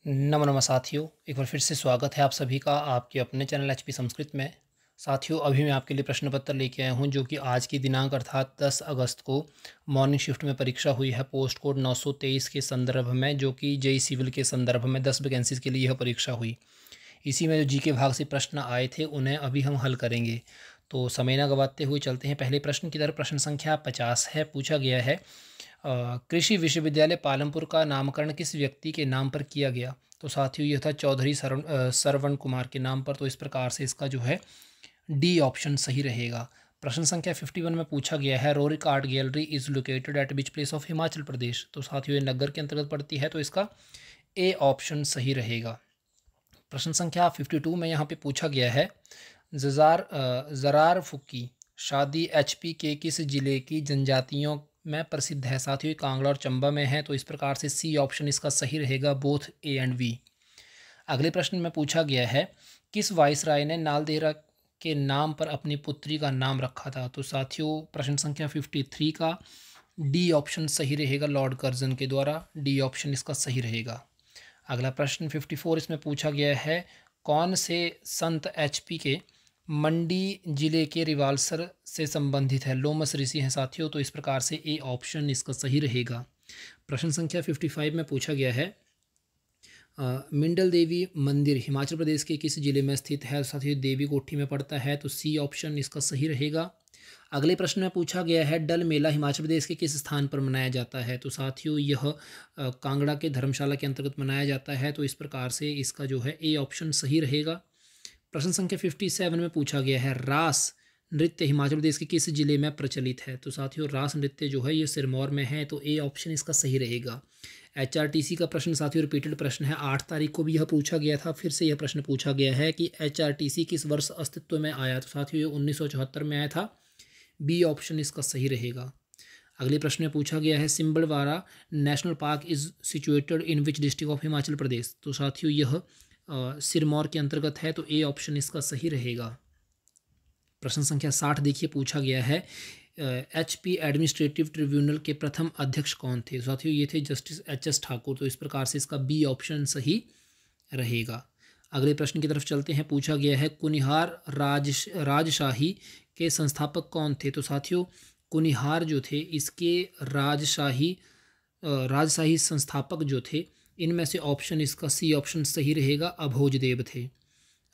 नमो साथियों, एक बार फिर से स्वागत है आप सभी का आपके अपने चैनल एचपी संस्कृत में। साथियों, अभी मैं आपके लिए प्रश्न पत्र लेके आया हूं जो कि आज की दिनांक अर्थात 10 अगस्त को मॉर्निंग शिफ्ट में परीक्षा हुई है पोस्ट कोड 923 के संदर्भ में, जो कि जेई सिविल के संदर्भ में 10 वैकेंसीज के लिए यह परीक्षा हुई। इसी में जो जीके भाग से प्रश्न आए थे उन्हें अभी हम हल करेंगे। तो समय न गवाते हुए चलते हैं पहले प्रश्न की तरफ। प्रश्न संख्या 50 है। पूछा गया है कृषि विश्वविद्यालय पालमपुर का नामकरण किस व्यक्ति के नाम पर किया गया? तो साथियों, यह था चौधरी सरवण कुमार के नाम पर। तो इस प्रकार से इसका जो है डी ऑप्शन सही रहेगा। प्रश्न संख्या 51 में पूछा गया है Roerich art gallery is located at which place of Himachal Pradesh? तो साथियों, ये नगर के अंतर्गत पड़ती है, तो इसका ए ऑप्शन सही रहेगा। प्रश्न संख्या 52 में यहाँ पे पूछा गया है ज़रार फुकी शादी एचपी के किस जिले की जनजातियों में प्रसिद्ध है? साथियों, कांगड़ा और चंबा में है, तो इस प्रकार से सी ऑप्शन इसका सही रहेगा, बोथ ए एंड बी। अगले प्रश्न में पूछा गया है किस वाइसराय ने नालदेहरा के नाम पर अपनी पुत्री का नाम रखा था? तो साथियों, प्रश्न संख्या 53 का डी ऑप्शन सही रहेगा, लॉर्ड कर्जन के द्वारा। डी ऑप्शन इसका सही रहेगा। अगला प्रश्न 54 इसमें पूछा गया है कौन से संत एचपी के मंडी जिले के रिवाल्सर से संबंधित है? लोमस ऋषि हैं साथियों, तो इस प्रकार से ए ऑप्शन इसका सही रहेगा। प्रश्न संख्या 55 में पूछा गया है मिंडल देवी मंदिर हिमाचल प्रदेश के किस जिले में स्थित है? साथियों, देवी कोठी में पड़ता है, तो सी ऑप्शन इसका सही रहेगा। अगले प्रश्न में पूछा गया है डल मेला हिमाचल प्रदेश के किस स्थान पर मनाया जाता है? तो साथियों, यह कांगड़ा के धर्मशाला के अंतर्गत मनाया जाता है, तो इस प्रकार से इसका जो है ए ऑप्शन सही रहेगा। प्रश्न संख्या 57 में पूछा गया है रास नृत्य हिमाचल प्रदेश के किस जिले में प्रचलित है? तो साथियों, रास नृत्य जो है ये सिरमौर में है, तो ए ऑप्शन इसका सही रहेगा। एचआरटीसी का प्रश्न साथियों रिपीटेड प्रश्न है, 8 तारीख को भी यह पूछा गया था, फिर से यह प्रश्न पूछा गया है कि एचआरटीसी किस वर्ष अस्तित्व में आया? तो साथियों, ये 1974 में आया था। बी ऑप्शन इसका सही रहेगा। अगले प्रश्न में पूछा गया है Simbalbara national park is situated in which district of Himachal Pradesh? तो साथियों, यह सिरमौर के अंतर्गत है, तो ए ऑप्शन इसका सही रहेगा। प्रश्न संख्या 60 देखिए, पूछा गया है एचपी एडमिनिस्ट्रेटिव ट्रिब्यूनल के प्रथम अध्यक्ष कौन थे? साथियों, ये थे जस्टिस एच.एस. ठाकुर, तो इस प्रकार से इसका बी ऑप्शन सही रहेगा। अगले प्रश्न की तरफ चलते हैं। पूछा गया है कुनिहार राजशाही के संस्थापक कौन थे? तो साथियों, कुनिहार जो थे इसके राजशाही संस्थापक जो थे, इनमें से ऑप्शन इसका सी ऑप्शन सही रहेगा, अभोजदेव थे।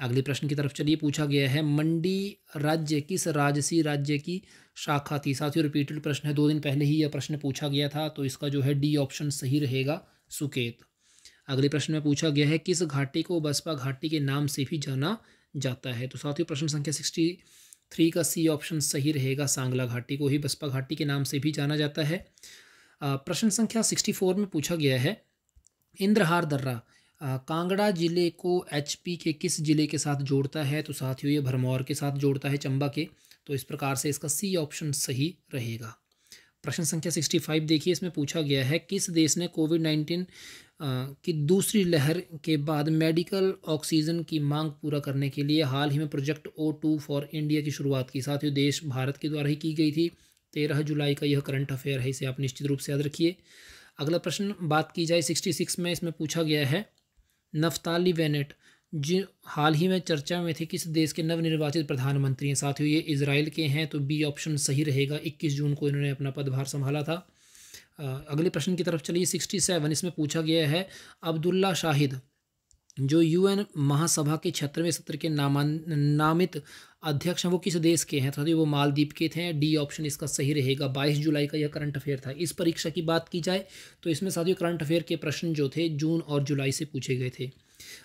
अगले प्रश्न की तरफ चलिए। पूछा गया है मंडी राज्य किस राजसी राज्य की शाखा थी? साथियों, रिपीटेड प्रश्न है, 2 दिन पहले ही यह प्रश्न पूछा गया था, तो इसका जो है डी ऑप्शन सही रहेगा, सुकेत। अगले प्रश्न में पूछा गया है किस घाटी को बसपा घाटी के नाम से भी जाना जाता है? तो साथियों, प्रश्न संख्या 63 का सी ऑप्शन सही रहेगा, सांगला घाटी को ही बसपा घाटी के नाम से भी जाना जाता है। प्रश्न संख्या 64 में पूछा गया है इंद्रहार दर्रा कांगड़ा जिले को एचपी के किस जिले के साथ जोड़ता है? तो साथियों, ये भरमौर के साथ जोड़ता है, चंबा के, तो इस प्रकार से इसका सी ऑप्शन सही रहेगा। प्रश्न संख्या 65 देखिए, इसमें पूछा गया है किस देश ने कोविड-19 की दूसरी लहर के बाद मेडिकल ऑक्सीजन की मांग पूरा करने के लिए हाल ही में प्रोजेक्ट O2 फॉर इंडिया की शुरुआत की? साथियों, देश भारत के द्वारा ही की गई थी। 13 जुलाई का यह करंट अफेयर है, इसे आप निश्चित रूप से याद रखिए। अगला प्रश्न बात की जाए 66 में, इसमें पूछा गया है नफ्ताली बेनेट जो हाल ही में चर्चा में थे किस देश के नवनिर्वाचित प्रधानमंत्री हैं? साथियों, ये इजराइल के हैं, तो बी ऑप्शन सही रहेगा। 21 जून को इन्होंने अपना पदभार संभाला था। अगले प्रश्न की तरफ चलिए। 67 इसमें पूछा गया है अब्दुल्ला शाहिद जो यूएन महासभा के 76वें सत्र के नामित अध्यक्ष हैं, वो किस देश के हैं? साथियों, वो मालदीव के थे। डी ऑप्शन इसका सही रहेगा। 22 जुलाई का यह करंट अफेयर था। इस परीक्षा की बात की जाए तो इसमें साथियों करंट अफेयर के प्रश्न जो थे जून और जुलाई से पूछे गए थे।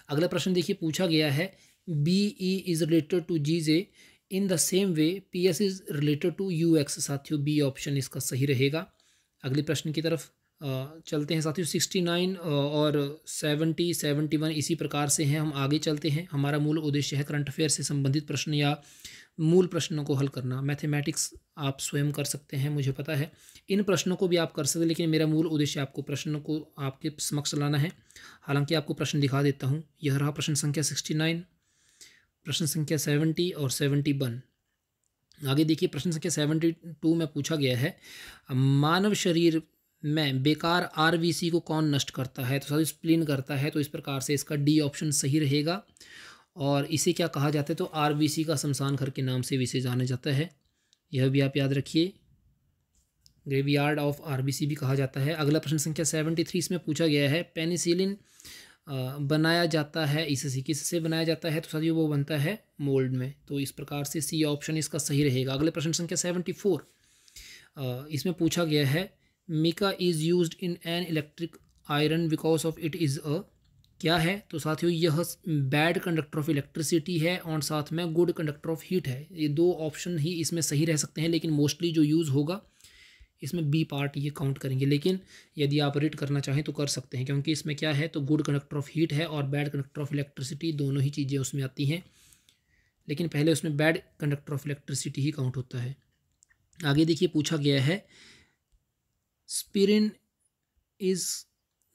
अगला प्रश्न देखिए, पूछा गया है BE is related to GJ in the same way PS is related to UX? साथियों, बी ऑप्शन इसका सही रहेगा। अगले प्रश्न की तरफ चलते हैं साथियों। 69 और 70 71 इसी प्रकार से हैं। हम आगे चलते हैं। हमारा मूल उद्देश्य है करंट अफेयर से संबंधित प्रश्न या मूल प्रश्नों को हल करना। मैथमेटिक्स आप स्वयं कर सकते हैं, मुझे पता है। इन प्रश्नों को भी आप कर सकते हैं, लेकिन मेरा मूल उद्देश्य आपको प्रश्नों को आपके समक्ष लाना है। हालांकि आपको प्रश्न दिखा देता हूँ। यह रहा प्रश्न संख्या 69, प्रश्न संख्या 70 और 71। आगे देखिए, प्रश्न संख्या 72 में पूछा गया है मानव शरीर में बेकार आरबीसी को कौन नष्ट करता है? तो साथियों स्प्लीन करता है। तो इस प्रकार से इसका डी ऑप्शन सही रहेगा। और इसे क्या कहा जाता है? तो आरबीसी का शमशान घर के नाम से भी इसे जाना जाता है। यह भी आप याद रखिए, ग्रेवयार्ड ऑफ आरबीसी भी कहा जाता है। अगला प्रश्न संख्या 73 इसमें पूछा गया है, पेनिसिलिन बनाया जाता है इससे, किससे बनाया जाता है? तो साथियों वो बनता है मोल्ड में। तो इस प्रकार से सी ऑप्शन इसका सही रहेगा। अगले प्रश्न संख्या 74 इसमें पूछा गया है, mica is used in an electric iron because of it is a, क्या है? तो साथियों यह बैड कंडक्टर ऑफ इलेक्ट्रिसिटी है और साथ में गुड कंडक्टर ऑफ हीट है। ये दो ऑप्शन ही इसमें सही रह सकते हैं, लेकिन मोस्टली जो यूज़ होगा इसमें बी पार्ट ये काउंट करेंगे। लेकिन यदि आप रीड करना चाहें तो कर सकते हैं, क्योंकि इसमें क्या है, तो गुड कंडक्टर ऑफ हीट है और बैड कंडक्टर ऑफ इलेक्ट्रिसिटी, दोनों ही चीज़ें उसमें आती हैं। लेकिन पहले उसमें बैड कंडक्टर ऑफ इलेक्ट्रिसिटी ही काउंट होता है। आगे देखिए पूछा गया है, aspirin is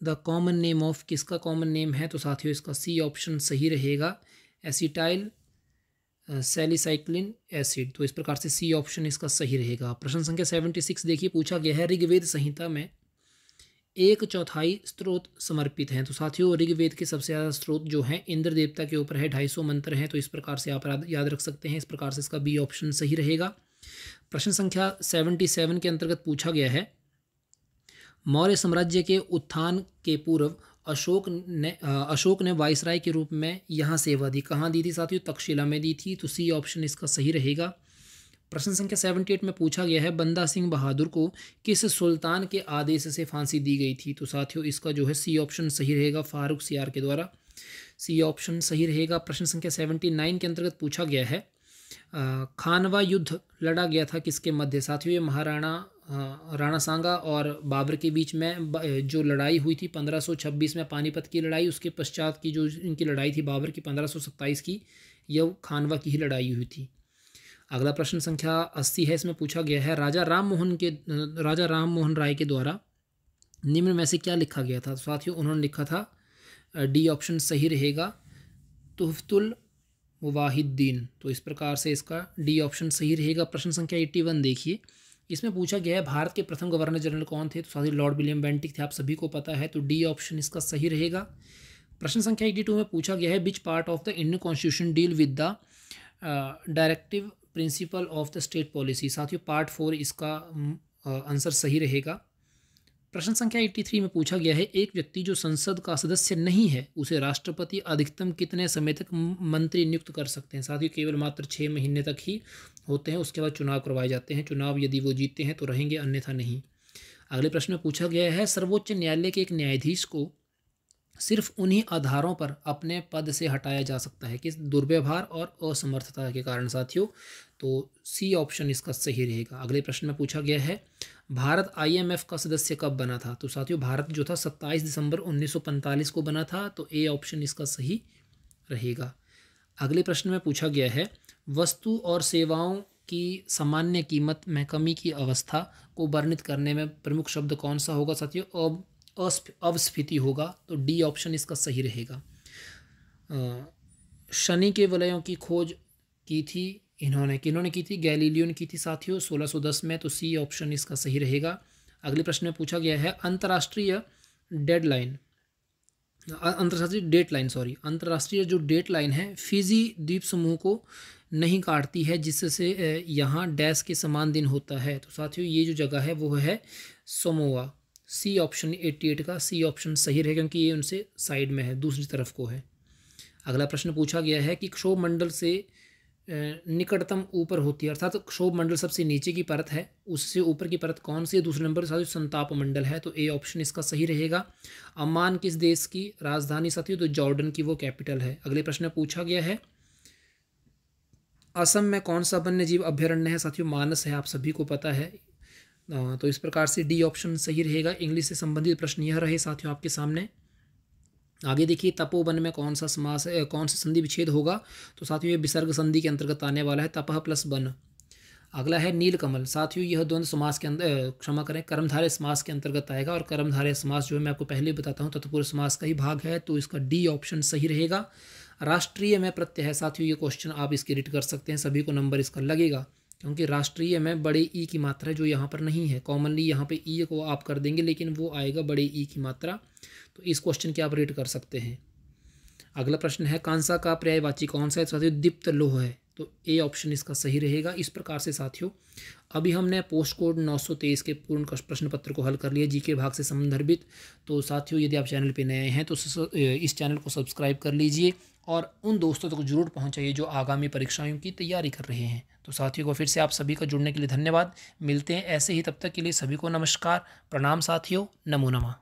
the common name of, किसका कॉमन नेम है? तो साथियों इसका सी ऑप्शन सही रहेगा, एसिटाइल सैलिसाइक्लिन एसिड। तो इस प्रकार से सी ऑप्शन इसका सही रहेगा। प्रश्न संख्या 76 देखिए पूछा गया है, ऋग्वेद संहिता में 1/4 स्त्रोत समर्पित हैं। तो साथियों ऋग्वेद के सबसे ज़्यादा स्त्रोत जो हैं इंद्र देवता के ऊपर है, 250 मंत्र हैं। तो इस प्रकार से आप याद रख सकते हैं। इस प्रकार से इसका बी ऑप्शन सही रहेगा। प्रश्न संख्या 77 के अंतर्गत पूछा गया है, मौर्य साम्राज्य के उत्थान के पूर्व अशोक ने वाइसराय के रूप में यहाँ सेवा दी। कहाँ दी थी साथियों? तक्षशिला में दी थी। तो सी ऑप्शन इसका सही रहेगा। प्रश्न संख्या 78 में पूछा गया है, बंदा सिंह बहादुर को किस सुल्तान के आदेश से फांसी दी गई थी? तो साथियों इसका जो है सी ऑप्शन सही रहेगा, फारूक सियार के द्वारा। सी ऑप्शन सही रहेगा। प्रश्न संख्या 79 के अंतर्गत पूछा गया है, खानवा युद्ध लड़ा गया था किसके मध्य? साथियों ये महाराणा राणा सांगा और बाबर के बीच में जो लड़ाई हुई थी 1526 में, पानीपत की लड़ाई, उसके पश्चात की जो इनकी लड़ाई थी बाबर की 1527 की, यह खानवा की ही लड़ाई हुई थी। अगला प्रश्न संख्या 80 है। इसमें पूछा गया है, राजा राम मोहन राय के द्वारा निम्न में से क्या लिखा गया था? तो साथियों उन्होंने लिखा था, डी ऑप्शन सही रहेगा, तुहफतुल मुवाहिद्दीन। तो इस प्रकार से इसका डी ऑप्शन सही रहेगा। प्रश्न संख्या 81 देखिए, इसमें पूछा गया है, भारत के प्रथम गवर्नर जनरल कौन थे? तो साथियों लॉर्ड विलियम बेंटिक थे, आप सभी को पता है। तो डी ऑप्शन इसका सही रहेगा। प्रश्न संख्या 82 में पूछा गया है, which part of the Indian constitution deal with the directive principle of the state policy? साथियों पार्ट 4 इसका आंसर सही रहेगा। प्रश्न संख्या 83 में पूछा गया है, एक व्यक्ति जो संसद का सदस्य नहीं है उसे राष्ट्रपति अधिकतम कितने समय तक मंत्री नियुक्त कर सकते हैं? साथियों केवल मात्र 6 महीने तक ही होते हैं, उसके बाद चुनाव करवाए जाते हैं। चुनाव यदि वो जीतते हैं तो रहेंगे, अन्यथा नहीं। अगले प्रश्न में पूछा गया है, सर्वोच्च न्यायालय के एक न्यायाधीश को सिर्फ उन्हीं आधारों पर अपने पद से हटाया जा सकता है, किस? दुर्व्यवहार और असमर्थता के कारण। साथियों तो सी ऑप्शन इसका सही रहेगा। अगले प्रश्न में पूछा गया है, भारत IMF का सदस्य कब बना था? तो साथियों भारत जो था 27 दिसंबर 1945 को बना था। तो ए ऑप्शन इसका सही रहेगा। अगले प्रश्न में पूछा गया है, वस्तु और सेवाओं की सामान्य कीमत में कमी की अवस्था को वर्णित करने में प्रमुख शब्द कौन सा होगा? साथियों अवस्फीति होगा। तो डी ऑप्शन इसका सही रहेगा। शनि के वलयों की खोज की थी किन्होंने की थी? गैलीलियो ने की थी साथियों 1610 में। तो सी ऑप्शन इसका सही रहेगा। अगले प्रश्न में पूछा गया है, अंतर्राष्ट्रीय जो डेटलाइन है फिजी द्वीप समूह को नहीं काटती है, जिससे यहाँ डैश के समान दिन होता है। तो साथियों ये जो जगह है वो है सोमोआ। सी ऑप्शन 88 का सी ऑप्शन सही रहेगा, क्योंकि ये उनसे साइड में है, दूसरी तरफ को है। अगला प्रश्न पूछा गया है कि क्षोभ मंडल से निकटतम ऊपर होती है, अर्थात क्षोभ मंडल सबसे नीचे की परत है, उससे ऊपर की परत कौन सी है? दूसरे नंबर साथियों संताप मंडल है। तो ए ऑप्शन इसका सही रहेगा। अम्मान किस देश की राजधानी? साथियों तो जॉर्डन की वो कैपिटल है। अगले प्रश्न में पूछा गया है, असम में कौन सा वन्य जीव अभ्यारण्य है? साथियों मानस है, आप सभी को पता है। तो इस प्रकार से डी ऑप्शन सही रहेगा। इंग्लिश से संबंधित प्रश्न यह रहे साथियों आपके सामने। आगे देखिए, तपोवन में कौन सा समास है, कौन सा संधि विच्छेद होगा? तो साथियों ये विसर्ग संधि के अंतर्गत आने वाला है, तपह प्लस वन। अगला है नीलकमल। साथियों यह द्वंद्व समास के अंदर कर्मधारय समास के अंतर्गत आएगा, और कर्मधारय समास जो है मैं आपको पहले बताता हूँ तत्पुरुष समास का ही भाग है। तो इसका डी ऑप्शन सही रहेगा। राष्ट्रीय में प्रत्यय है साथियों, ये क्वेश्चन आप इसके रीड कर सकते हैं, सभी को नंबर इसका लगेगा, क्योंकि राष्ट्रीय में बड़े ई की मात्रा है जो यहाँ पर नहीं है। कॉमनली यहाँ पे ई को आप कर देंगे लेकिन वो आएगा बड़े ई की मात्रा। तो इस क्वेश्चन की आप रेट कर सकते हैं। अगला प्रश्न है कांसा का पर्यायवाची कौन सा है? साथियों दीप्त लोह है, तो ए ऑप्शन इसका सही रहेगा। इस प्रकार से साथियों अभी हमने पोस्ट कोड 923 के पूर्ण प्रश्न पत्र को हल कर लिया जीके भाग से संदर्भित। तो साथियों यदि आप चैनल पे नए हैं तो इस चैनल को सब्सक्राइब कर लीजिए और उन दोस्तों तक जरूर पहुंचाइए जो आगामी परीक्षाओं की तैयारी कर रहे हैं। तो साथियों को फिर से आप सभी का जुड़ने के लिए धन्यवाद। मिलते हैं ऐसे ही, तब तक के लिए सभी को नमस्कार, प्रणाम साथियों, नमो नमः।